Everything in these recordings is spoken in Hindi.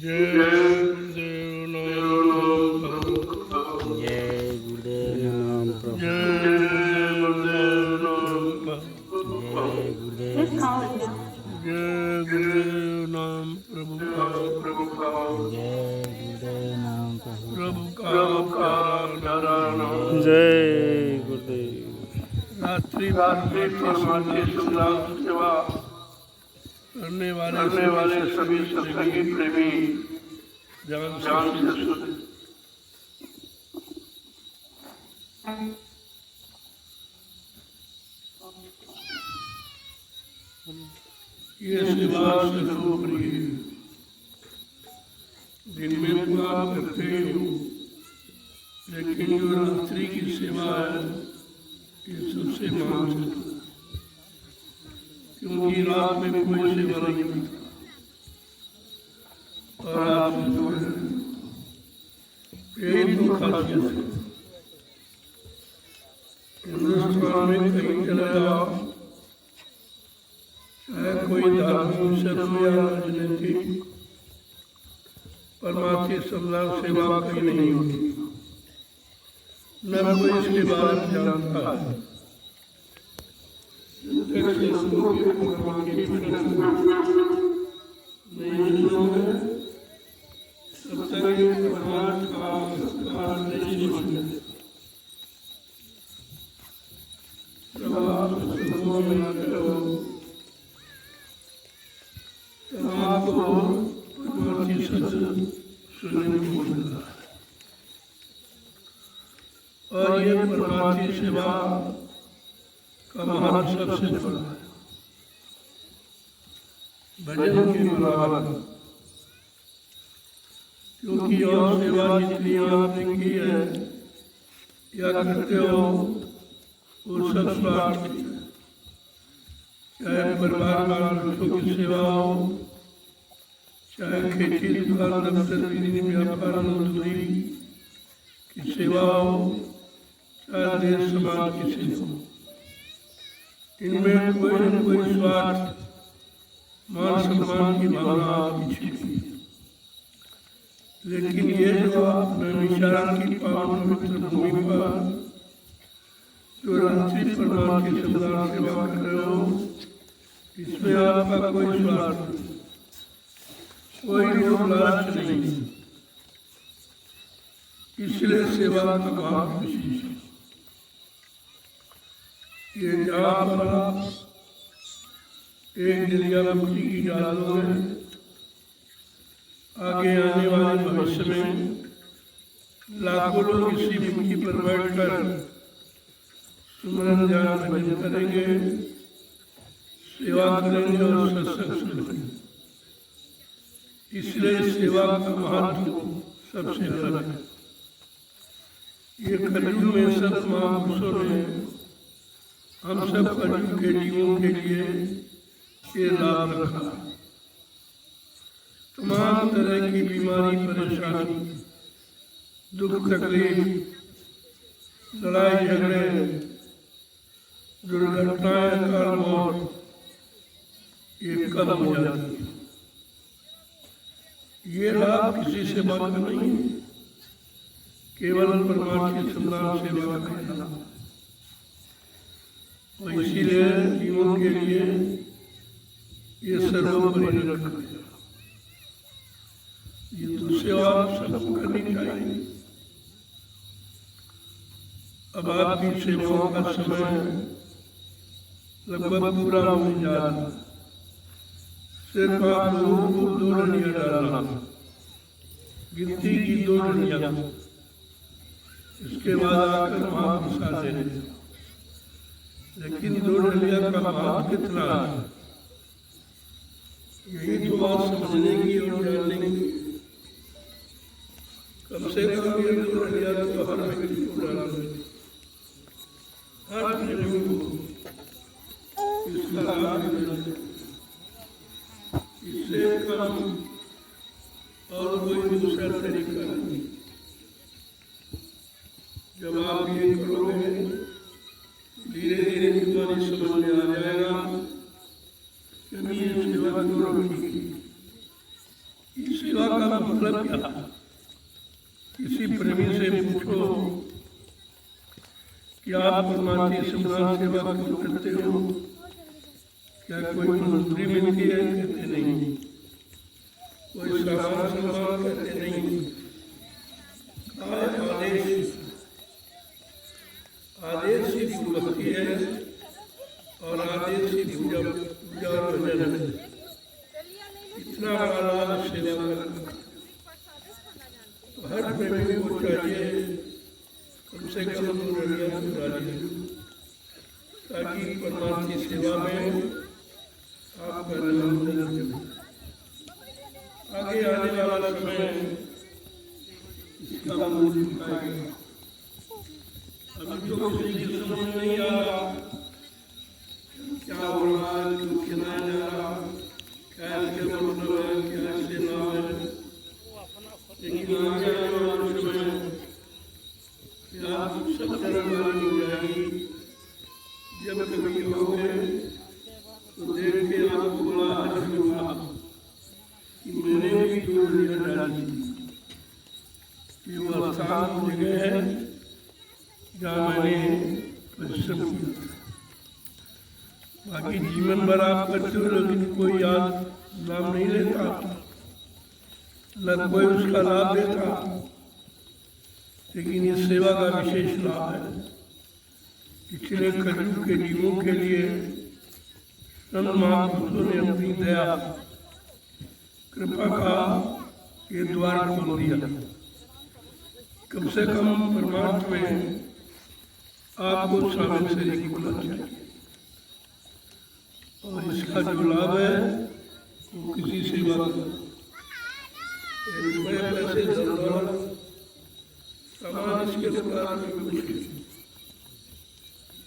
जय गुरुदेव नाम प्रभु। जय गुरुदेव नाम प्रभु। जय गुरुदेव नाम प्रभु। जय गुरुदेव नाम प्रभु। प्रभु का प्यारा नाम। जय गुरुदेव। रात्रि परमार्थी सेवा करने वाले सभी सत्संगी प्रेमी जान से सुन। ये सेवा सर्वोपरि है। दिन में पूरा करते हूँ, लेकिन जो रात्रि की सेवा है ये सबसे महान है, क्योंकि रात में कोई सेवा नहीं करता। और आप यही तो खासियत है। हिंदुस्तान में कहीं चला जाओ, चाहे कोई धार्मिक उत्सव हो या राजनीतिक, परमार्थी सम्मान सेवा कहीं नहीं होती। न कोई इसके बारे में जानता है। और ये परमार्थी सेवा का महान सबसे बड़ा है, भजन के बराबर। क्योंकि और सेवा जितनी आपने की है या करते हो वो सब स्वार्थ है। चाहे परिवार वालों की सेवा हो, चाहे खेती दुकान दफ्तर व्यापार मजदूरी की सेवा हो, चाहे देश समाज की सेवा हो, इनमें कोई न कोई स्वार्थ मान सम्मान की भावना आपकी छिपी है। लेकिन ये जो आप नैमिषारण्य की पावन पवित्र भूमि पर जो रात्रि परमार्थी सम्मान सेवा कर रहे हो, इसमें आपका कोई स्वार्थ नहीं, कोई लोभ लालच नहीं। इसलिए सेवा का भाव विशेष है। ये जहाँ पर आप एक दिलिया मुक्ति की डालोगे, आगे आने वाले भविष्य में लाखों लोग इसी मुक्ति पर बैठकर सुमरन ध्यान भजन करेंगे, सेवा करेंगे और सत्संग सुनेंगे। इसलिए सेवा का महत्व सबसे अलग है। ये कलयुग में सब महापुरुषों ने हम सब कलयुग के जीवों के लिए ये लाभ रखा। तमाम तरह की बीमारी, परेशानी, दुख तकलीफ, लड़ाई झगड़े, दुर्घटनाएं, अकाल मौत, ये कम हो जाती है। ये लाभ किसी से बात नहीं है, केवल परमार्थी सम्मान सेवा का लाभ। और इसीलिए जीवों के लिए ये सर्वोपरि रखा गया। ये तो सेवा सबको करनी चाहिए। अब आपकी सेवाओं का समय लगभग पूरा होने जा रहा है। सिर्फ आप लोगों को 2 डंडियां डालना, गिनती की 2 डंडियां, इसके बाद आकर महाप्रसाद दे देना। लेकिन 2 डंडियां का भाव कितना है, यही तो बात समझने की और जानने की। कम से कम ये 2 डंडियां तो हर व्यक्ति को डालना, हर प्रेमी को इसका लाभ मिले। इससे कम और कोई दूसरा तरीका नहीं। जब आप ये करोगे, धीरे धीरे तुम्हारी समझ में आ जाएगा कि ये सेवा करो। इस सेवा का क्या आप परमात्मा समाज सेवा करते हो? क्या कोई मंजूरी मिलती है? कहते नहीं। कोई सामान सम्मान कहते नहीं। आदेश आदेश ही भक्ति है और आदेश ही पूजा और भजन है। इतना बड़ा लाभ सेवा करना तो हर प्रेमी को चाहिए कम से कम 2 रलियां डालिए, ताकि परमात्मा की सेवा में आपका नाम जरूर। आगे आने वाला समय इसका मूल दिखाएगा। अभी तो किसी की समझ नहीं आ रहा क्या हो रहा है, क्यों खिलाया जा रहा, क्या इसके मतलब है, क्या इससे नाम है। लेकिन आगे आने वाले समय आप सब जानकारी हो जाएगी। जब कभी होगे तो देख के आपको बड़ा हर्ष होगा कि मैंने भी 2 रलियां डाली। ये वह स्थान जगह है जहाँ मैंने परिश्रम किया। बाकी जीवन भर आप करते हो, लेकिन कोई याद लाभ नहीं लेता, न कोई उसका लाभ देता। लेकिन इस सेवा का विशेष लाभ है। पिछले कलयुग के जीवों के लिए संत महापुरुषों ने अपनी दया कृपा का ये द्वार खोल दिया। कम से कम परमात्मा में आपको शामिल से निकलना चाहिए। और इसका जो लाभ है वो किसी सेवा का पैसे सामान इसके प्रकार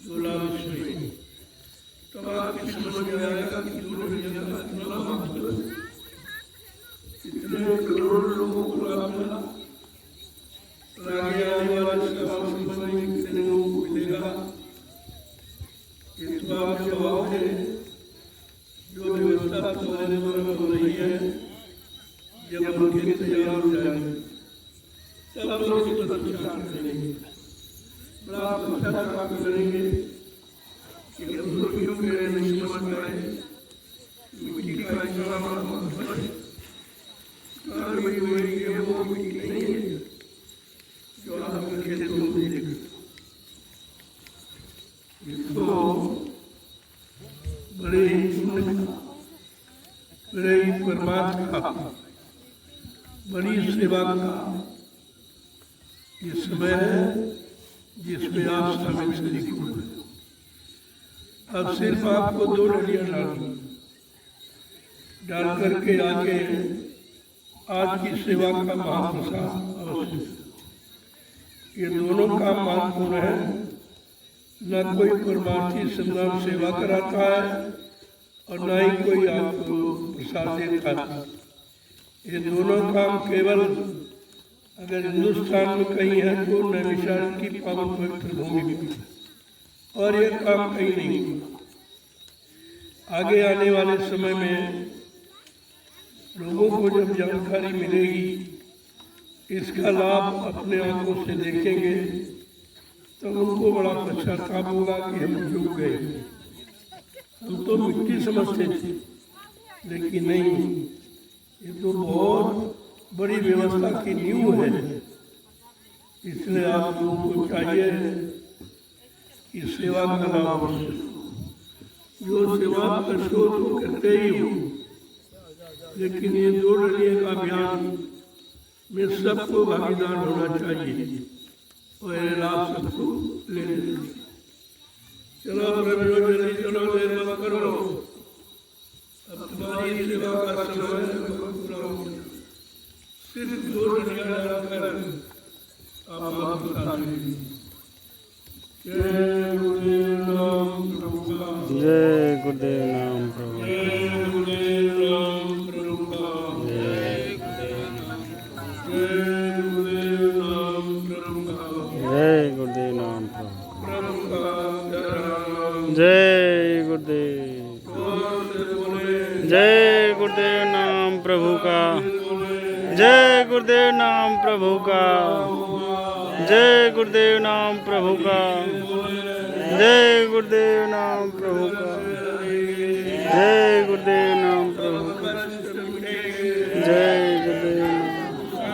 जो लाभ इसमें, तब आपकी समझ में आएगा कि 2 रलियां का कितना महत्व है। इतने करोड़ लोगों को लाभ मिला, आगे आने वाले समय में कितने लोगों को मिलेगा। इस बात के अभाव है जो व्यवस्था तुम्हारे द्वारा हो रही है। जब हम खेत तैयार हो जाएंगे सब लोग इस पर विचार करेंगे, बड़ा पश्चाताप करेंगे कि हम लोग क्यों मेरे नहीं समझ पाए। मिट्टी का इतना बड़ा महत्व है, वो मिट्टी नहीं है जो आपके खेत में मिलेगी। तो बड़े ही परमात्मा का, बड़ी सेवा का ये समय है जिसमें आप शामिल शरीक हुए। अब सिर्फ आपको 2 रलियां डाल करके आगे आज की सेवा का महाप्रसाद अवश्य। ये दोनों काम महत्वपूर्ण है। न कोई परमार्थी संग्राम सेवा कराता है और न ही कोई आपको प्रसाद देता है। ये दोनों काम केवल अगर हिंदुस्तान में कहीं है तो नैमिषारण्य की पावन पवित्र भूमि में, और ये काम कहीं नहीं। आगे आने वाले समय में लोगों को जब जानकारी मिलेगी, इसका लाभ अपने आंखों से देखेंगे, तो उनको बड़ा पश्चाताप होगा कि हम चूक गए। हम तो मिट्टी समझते थे, लेकिन नहीं, ये तो बहुत बड़ी व्यवस्था की नींव है। इसलिए आप लोगों को चाहिए कि सेवा का लाभ जो सेवा कर सो तो करते ही हो, लेकिन ये 2 रलियां का अभियान में सबको भागीदार होना चाहिए और ये लाभ सबको लेने चाहिए। चलो जल्दी चलो, देर मत करो, अब तुम्हारी सेवा का समय पूरा हो गया। सिर्फ 2 रलियां डालकर आप महाप्रसाद लीजिए। जय गुरुदेव नाम प्रभु का, जय गुरुदेव नाम प्रभु, जय गुरुदेव नाम प्रभु का, जय गुरुदेव नाम, जय गुरुदेव नाम प्रभु का, जय गुरुदेव नाम प्रभु, प्रभु का जय। जय गुरुदेव, जय गुरुदेव नाम प्रभु का, जय गुरुदेव नाम प्रभु का, जय गुरुदेव नाम प्रभु का, जय गुरुदेव नाम प्रभु का, जय गुरुदेव नाम प्रभु का, जय गुरुदेव नाम प्रभु का,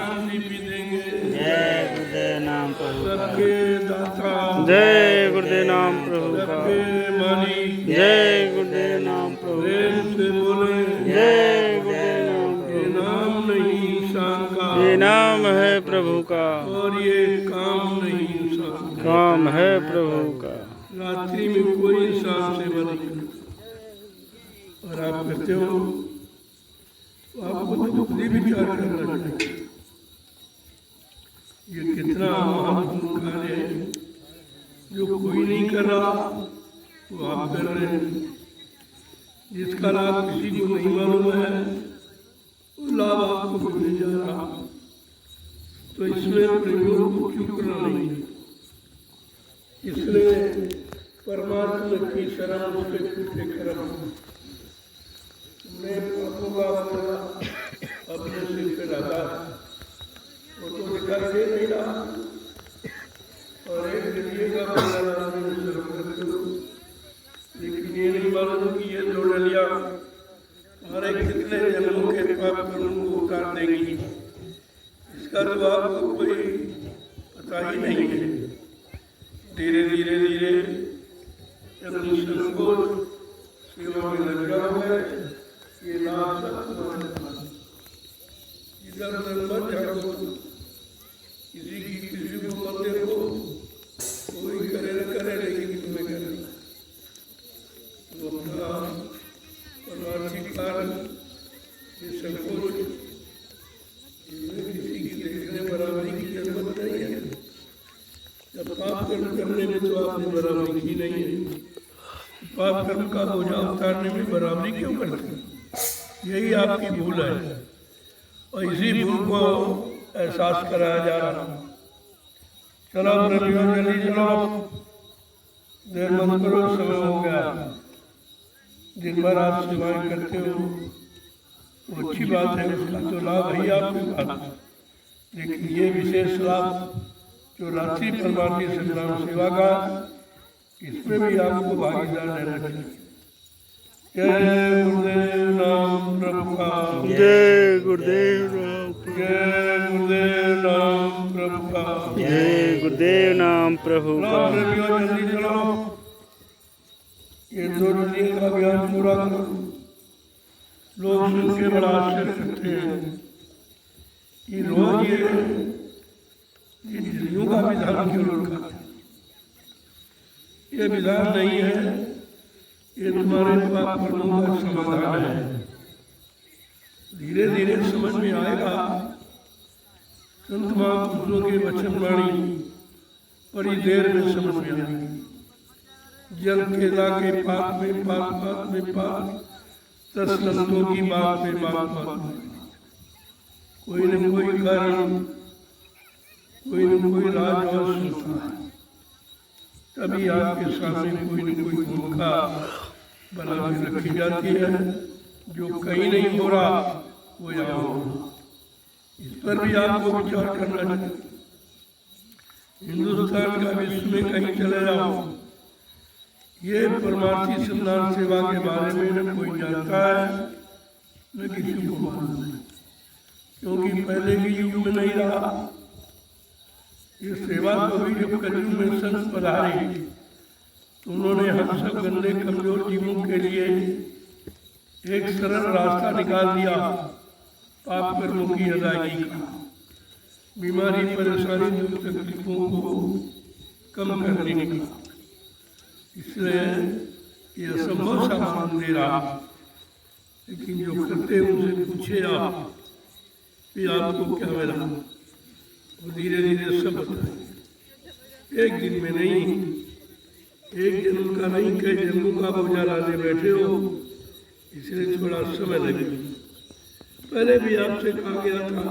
जय गुरुदेव नाम प्रभु का, जय गुरुदेव नाम प्रभु, जय गुरुदेव नाम प्रभु। ये नाम है प्रभु का और ये काम नहीं इंसान का। काम है प्रभु का। रात्रि में कोई इंसान सेवा नहीं करता और आप कहते हो तो आपको तो खुद ही विचार करना चाहिए ये कितना महत्वपूर्ण कार्य है जो कोई नहीं कर रहा वो आप कर रहे हैं। जिसका लाभ किसी को नहीं मालूम है वो लाभ आपको मिलने जा रहा, तो इसमें प्रयोग को चूकना नहीं है। इसलिए परमात्मा की शरण उसके छूटे कर्म मैं पापों का बदला अपने सिर पे लाता वो तो दिखाई दे नहीं रहा और एक जरिए का बदला लेकिन ये नहीं मालूम कि ये दो डलियां हमारे कितने जन्मों के पाप कर्मों को उतार देंगी, इसका तो आपको कोई पता ही नहीं है। धीरे धीरे धीरे अपनी संकोच सेवा में लगा हुआ है ये लाभ इधर उधर मत जाओ, किसी को मत देखो, कोई करे न करे लेकिन तुम्हें करे तो अपना परमार्थी कारण ये संकोच किसी की देखने बराबरी की जरूरत नहीं है। जब पाप कर्म करने में तो आपने बराबरी की नहीं है, पाप कर्म का बोझा उतारने में बराबरी क्यों करते? यही आपकी भूल है और इसी भूल को एहसास कराया जा रहा। चलो प्रभु जल्दी चलो, देर मत करो, समय हो गया। दिन भर आप सेवाएं करते हो वो अच्छी बात है, उसका तो लाभ है आपके पास, लेकिन ये विशेष लाभ जो रात्रि परमार्थी संग्राम सेवा का, इसमें भी आपको भागीदार रहना चाहिए। जय गुरुदेव नाम प्रभु का, जय गुरुदेव नाम, जय गुरुदेव नाम प्रभु का, जय गुरुदेव नाम प्रभु का। जल्दी चलो, ये दो दिन का अभियान पूरा करो। लोग सुन के बड़ा आश्चर्य करते हैं कि रोज ये दिल्लियों का विधान क्यों रखा है? ये विधान नहीं है, ये तुम्हारे पाप कर्मों का समाधान है। धीरे धीरे समझ में आएगा। संत महापुरुषों के वचन वाणी बड़ी देर में समझ में आएगी। जल केला के पाप में पाप, पाप में पाप, 10 संतों की बात में बात, कोई न कोई कारण, कोई न कोई राज और सुनता है, तभी आपके सामने कोई न कोई भूमिका बना के रखी जाती है। जो कहीं नहीं हो रहा वो यहाँ हो, इस पर भी आपको विचार करना चाहिए। हिंदुस्तान का विश्व में कहीं चले जाओ, ये परमार्थी संधान सेवा के बारे में न कोई जानता है न किसी को मालूम है, क्योंकि पहले के युग में नहीं रहा। ये सेवा को भी जब कलयुग में संत पधारे तो उन्होंने हम सब गंदे कमजोर जीवों के लिए एक सरल रास्ता निकाल दिया पाप कर्मों की अदायगी का, बीमारी परेशानी दुख तकलीफों को कम करने का। इसलिए ये असंभव सा मान दे रहा, लेकिन जो करते हैं उनसे पूछे आप कि आपको क्या मिला, वो धीरे धीरे सब बताएंगे। एक दिन में नहीं, एक जन्म का नहीं, कई जन्मों का बोझा लाने बैठे हो, इसलिए थोड़ा समय लगेगा। पहले भी आपसे कहा गया था,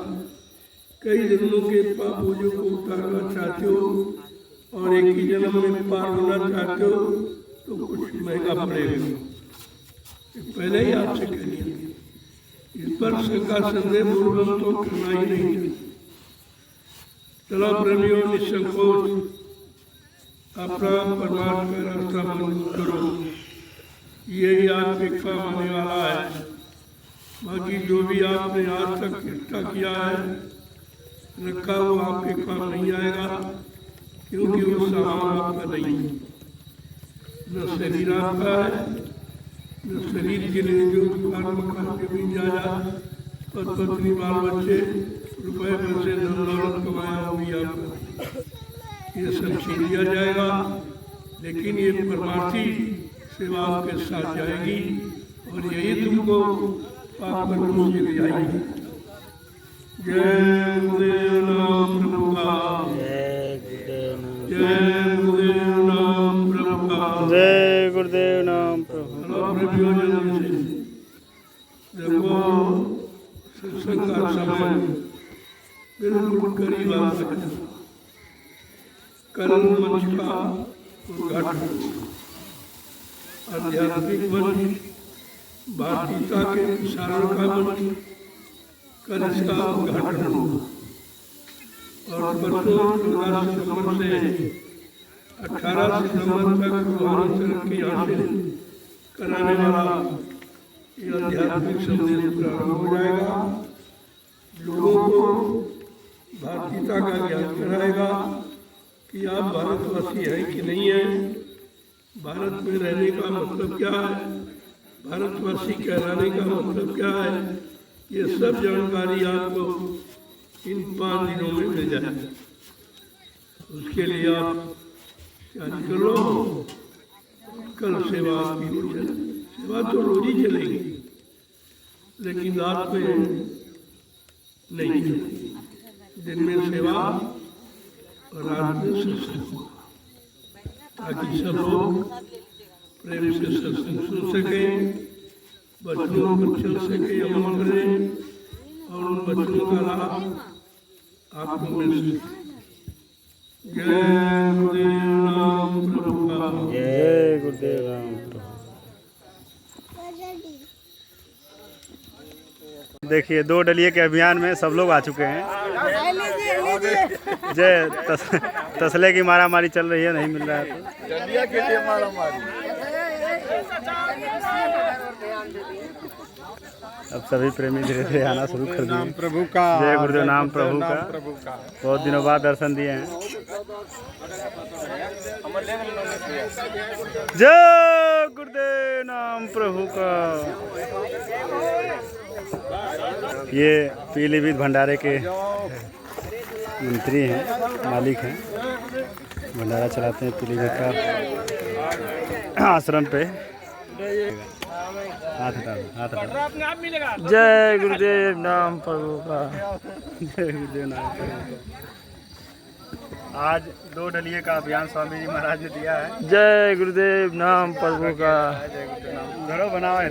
कई जन्मों के पाप बोझों को उतारना चाहते हो और एक ही जन्म में पार होना चाहते हो तो कुछ महंगा पड़ेगा। पहले ही आपसे कह दिया, इस पर शंका संदेह पूर्वक तो करना ही नहीं। चलो प्रेमियों, निसंकोच अपना परमात्मा का रास्ता मंजूर करो, यही आपके काम आने वाला है। बाकी जो भी आपने आज तक इकट्ठा किया है रखा, वो आपके काम नहीं आएगा, क्योंकि वो सामान आपका नहीं है। न शरीर आपका है, न शरीर के लिए जो दुकान मकान के भी जाया, और पत्नी बाल बच्चे रुपए पैसे धन दौलत कमाया वो भी आपका, ये सब छीन लिया जाएगा। लेकिन ये परमार्थी सेवा आपके साथ जाएगी और यही तुमको पाप कर्मों से ले जाएगी। जय गुरुदेव नाम प्रभु का, जय गुरुदेव नाम प्रभु का, जय गुरुदेव नाम प्रभु। देखो सत्संग का समय बिल्कुल करीब आ गया। कल मंच का उद्घाटन, आध्यात्मिक मंच, भारतीयता के प्रसारण का मंच, कल इसका उद्घाटन होगा। और परसों 14 सितंबर से 18 सितंबर तक भगवान की हासिल कराने वाला ये आध्यात्मिक संदेश प्रारंभ हो जाएगा। लोगों को भारतीयता का ज्ञान कराएगा कि आप भारतवासी हैं कि नहीं है, भारत में रहने का मतलब क्या है, भारतवासी कहलाने का मतलब क्या है, ये सब जानकारी आपको इन 5 दिनों में मिल जाएगी। उसके लिए आप तैयारी कर लो। कल सेवा आपकी हो जाएगी। सेवा तो रोज ही चलेगी, लेकिन रात में नहीं चलेगी। दिन में सेवा और रात में सत्संग, ताकि सब लोग प्रेम से सत्संग सुन सकें, बच्चों पर चल सके, अमल करें और उन बच्चों का लाभ आपको मिल सके। जय गुरुदेव नाम प्रभु का, जय गुरुदेव नाम प्रभु। देखिए 2 डलिये के अभियान में सब लोग आ चुके हैं। जय तसले की मारामारी चल रही है, नहीं मिल रहा है तो डलिया के लिए मारामारी। अब सभी प्रेमी धीरे धीरे आना शुरू कर दिए। प्रभु का जय गुरुदेव नाम प्रभु का। बहुत दिनों बाद दर्शन दिए हैं। जय गुरुदेव नाम प्रभु का। ये पीलीभीत भंडारे के मंत्री हैं, मालिक हैं, भंडारा चलाते हैं पीलीभीत का आश्रम पे। हाथ हटा, हाथ हटा। जय गुरुदेव नाम प्रभु का, जय गुरुदेव नाम प्रभु का। आज 2 डलिये का अभियान स्वामी जी महाराज ने दिया है। जय गुरुदेव नाम प्रभु का। घरों बनाओ है,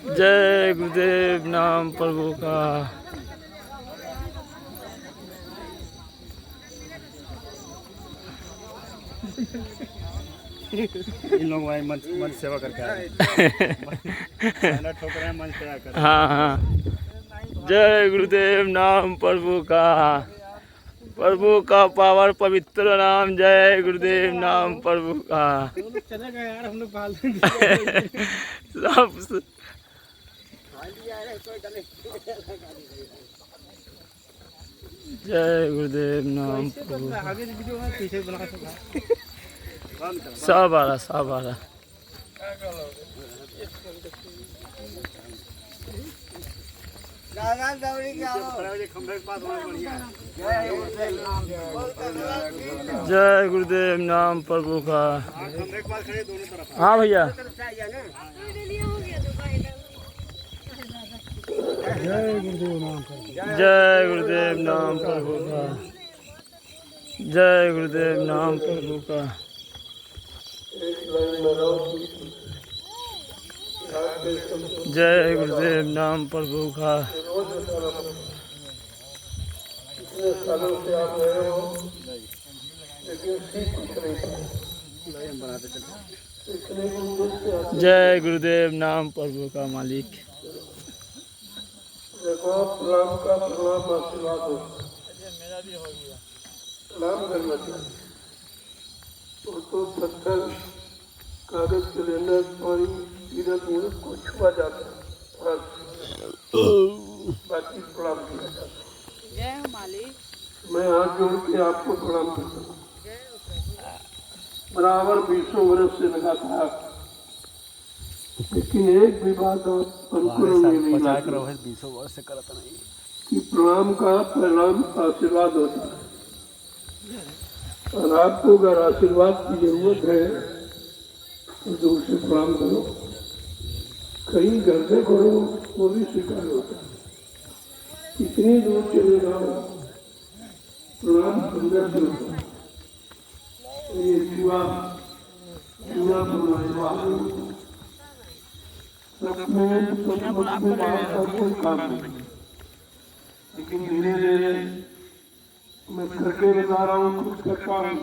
जय गुरुदेव नाम प्रभु का। इन लोग वही मंच सेवा करके आए हैं। ठोक रहे हैं, मंच तैयार कर रहे हैं। हाँ हाँ। जय गुरुदेव नाम प्रभु का। प्रभु का पावर पवित्र नाम, जय गुरुदेव नाम प्रभु का। चलेगा यार, हम लोग सब जय गुरुदेव नाम प्रभु। सब आ रहा, सब आ रहा। जय गुरुदेव नाम प्रभु का। हाँ भैया। जय गुरुदेव नाम प्रभु। जय गुरुदेव नाम प्रभु का। जय गुरुदेव नाम प्रभु का। जय गुरुदेव नाम प्रभु का। जय गुरुदेव नाम प्रभु का मालिक। देखो प्रणाम का प्रणाम आशीर्वाद हो। प्रणाम करना चाहिए। तो पत्थर, कागज, कैलेंडर, पानी, तीरथ मूर्त को छुआ जाता है, बाकी प्रणाम किया जाता है। जय हो मालिक। मैं हाथ जोड़ के आपको प्रणाम करता हूँ। बराबर 20 वर्ष से लगातार, लेकिन एक भी बात आप अनुकूल में नहीं लाते कि प्रणाम का परिणाम आशीर्वाद होता है। और आपको अगर आशीर्वाद की जरूरत है तो दूर से प्रणाम करो, कहीं घर से करो वो भी स्वीकार होता है। इतनी दूर चले जाओ प्रणाम अंदर से होता है। ये जुआ कोई काम नहीं, लेकिन धीरे धीरे मैं करके बता रहा हूँ, खुद करता हूँ,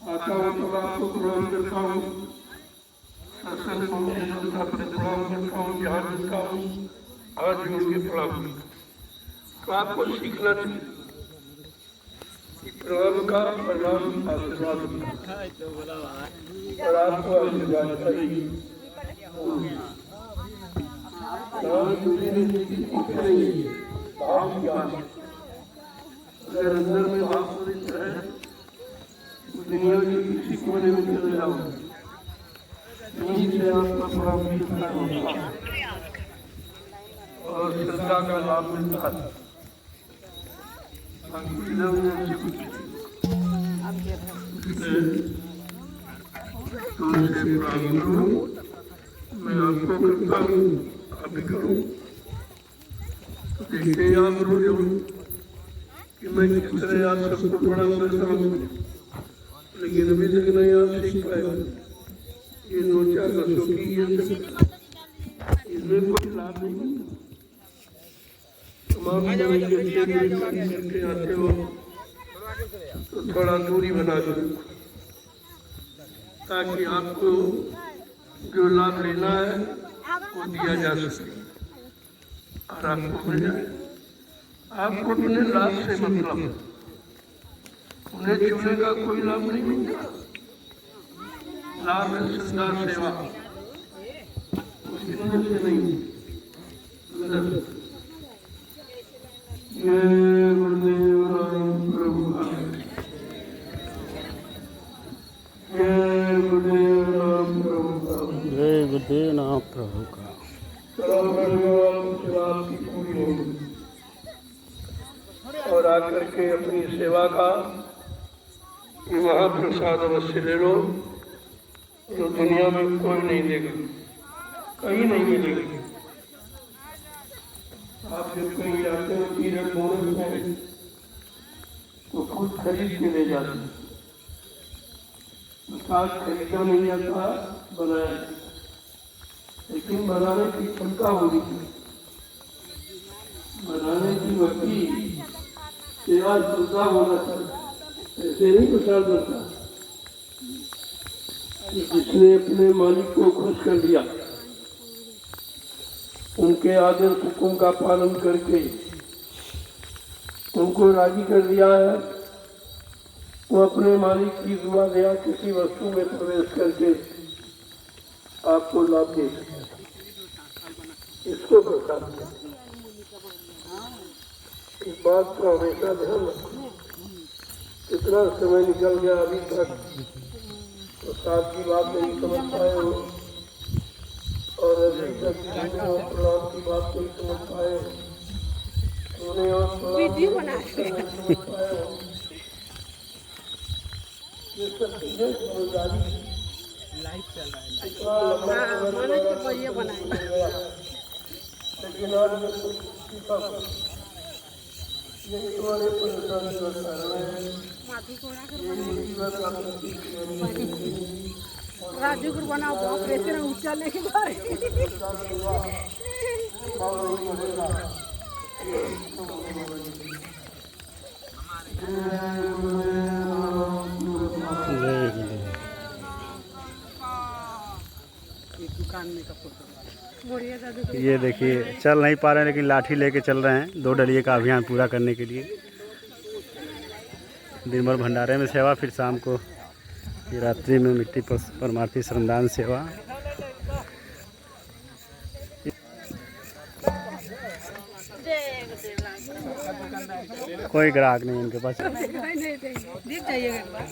आता हूँ तो आपको प्रणाम करता हूँ, सत्संग प्रणाम करता हूँ, ध्यान करता हूँ, हाथ जोड़ के प्रणाम करता हूँ। आपको सीखना चाहिए कि प्रणाम का परिणाम आशीर्वाद होता है और आपको आशीर्वाद चाहिए। अगर अंदर में भाव पवित्र है तो दुनिया के किसी कोने में चले जाओ, यहीं से आपका प्रणाम मिलता है और श्रद्धा का लाभ मिलता है। मैं आपको करता हूँ, आप भी करो। देखते हैं आप रोज कि मैं किस तरह आप सबको प्रणाम करता हूँ, लेकिन अभी तक नहीं आप सीख पाए। ये 2-4 वर्षों की ये इसमें कोई लाभ नहीं। तमाम करके आते हो तो थोड़ा दूरी बना दो ताकि आपको जो लाभ लेना है वो दिया जा सके और आपको मिल जाए। आपको अपने लाभ से मतलब, उन्हें छूने का कोई लाभ नहीं मिलता। लाभ है श्रद्धा सेवा, उससे नहीं। जय गुरुदेव राम प्रभु का, जय गुरुदेव राम प्रभु का, जय गुरुदेव नाम प्रभु का। की पूरी होगी और आकर के अपनी सेवा का महाप्रसाद अवश्य ले लो, जो दुनिया में कोई नहीं देगा, कहीं नहीं मिलेगी। आप जब कहीं जाते हो तीरथ मूर्त में तो खुद खरीद के ले जाते हैं। प्रसाद खरीदा नहीं आता, बनाया, लेकिन बनाने की क्षमता होगी, बनाने की वकी सेवा श्रद्धा होना चाहिए। ऐसे नहीं प्रसाद बनता। जिसने अपने मालिक को खुश कर दिया, उनके आदर हुक्म का पालन करके उनको राजी कर दिया है, वो अपने मालिक की दुआ दया किसी वस्तु में प्रवेश करके आपको लाभ दे सकते। इसको प्रसाद, इस बात का हमेशा ध्यान रखो। कितना समय निकल गया अभी तक प्रसाद की बात नहीं समझ पाए हो और अभी तक प्रणाम की बात नहीं समझ पाए हो, उन्हें और समझ पाए हो। ये सब चीजें समझदारी इतना लंबा लेकिन आज मैं ये तुम्हारे परेशानी करता है। राजू को बनाओ ऑपरेशन ऊंचा लेके दुकान में ये देखिए चल नहीं पा रहे हैं, लेकिन लाठी लेके चल रहे हैं 2 डलिये का अभियान पूरा करने के लिए। दिन भर भंडारे में सेवा, फिर शाम को फिर रात्रि में मिट्टी परमार्थी श्रमदान सेवा। कोई ग्राहक नहीं इनके पास। दिख जाइएगा एक बार।